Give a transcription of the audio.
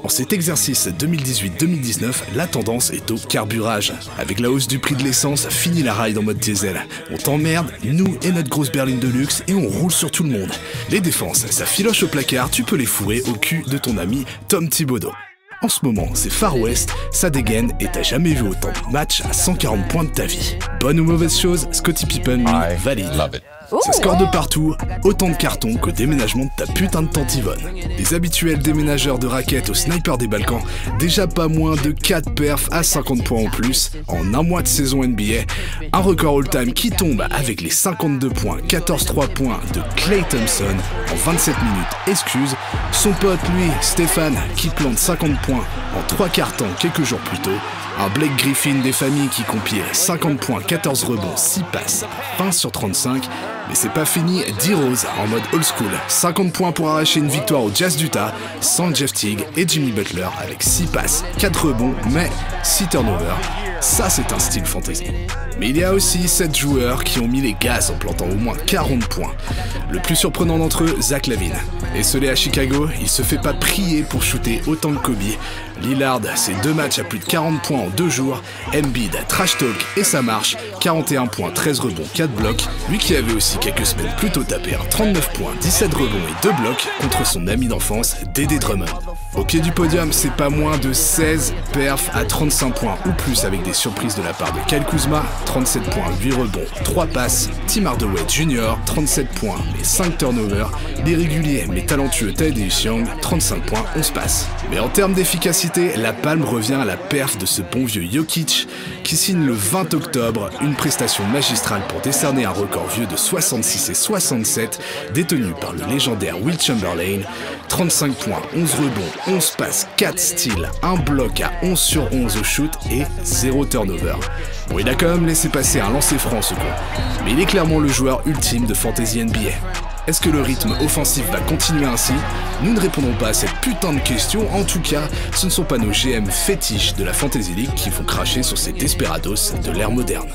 Pour cet exercice 2018-2019, la tendance est au carburage. Avec la hausse du prix de l'essence, fini la ride en mode diesel. On t'emmerde, nous et notre grosse berline de luxe, et on roule sur tout le monde. Les défenses, ça filoche au placard, tu peux les fourrer au cul de ton ami Tom Thibodeau. En ce moment, c'est Far West, ça dégaine et t'as jamais vu autant de matchs à 140 points de ta vie. Bonne ou mauvaise chose, Scottie Pippen, lui, valide. Ça score de partout, autant de cartons qu'au déménagement de ta putain de tante Yvonne. Les habituels déménageurs de raquettes au sniper des Balkans, déjà pas moins de 4 perfs à 50 points en plus en un mois de saison NBA. Un record all-time qui tombe avec les 52 points, 14 3 points de Klay Thompson en 27 minutes. Excuse, son pote lui, Stéphane, qui plante 50 points en 3 quarts temps quelques jours plus tôt. Un Blake Griffin des familles qui compile 50 points, 14 rebonds, 6 passes, 20 sur 35. Mais c'est pas fini, D-Rose en mode old school. 50 points pour arracher une victoire au Jazz d'Utah, sans Jeff Teague et Jimmy Butler avec 6 passes, 4 rebonds, mais 6 turnovers. Ça c'est un style fantasy. Mais il y a aussi 7 joueurs qui ont mis les gaz en plantant au moins 40 points. Le plus surprenant d'entre eux, Zach LaVine. Esselé à Chicago, il se fait pas prier pour shooter autant que Kobe. Lillard, c'est 2 matchs à plus de 40 points en 2 jours. Embiid, trash talk et ça marche. 41 points, 13 rebonds, 4 blocs. Lui qui avait aussi quelques semaines plus tôt tapé un 39 points, 17 rebonds et 2 blocs contre son ami d'enfance, Dédé Drummond. Au pied du podium, c'est pas moins de 16 perfs à 35 points ou plus avec des surprises de la part de Kyle Kuzma, 37 points, 8 rebonds, 3 passes. Tim Hardaway Jr., 37 points et 5 turnovers. Les réguliers mais talentueux Thaddeus Young, 35 points, 11 passes. Mais en termes d'efficacité, la palme revient à la perf de ce bon vieux Jokic qui signe le 20 octobre une prestation magistrale pour décerner un record vieux de 66 et 67 détenu par le légendaire Wilt Chamberlain. 35 points, 11 rebonds, 11 passes, 4 steals, 1 bloc à 11 sur 11 au shoot et 0 turnover. Bon, il a quand même laissé passer un lancer franc ce con, mais il est clairement le joueur ultime de Fantasy NBA. Est-ce que le rythme offensif va continuer ainsi? Nous ne répondons pas à cette putain de question, en tout cas, ce ne sont pas nos GM fétiches de la Fantasy League qui vont cracher sur ces desperados de l'ère moderne.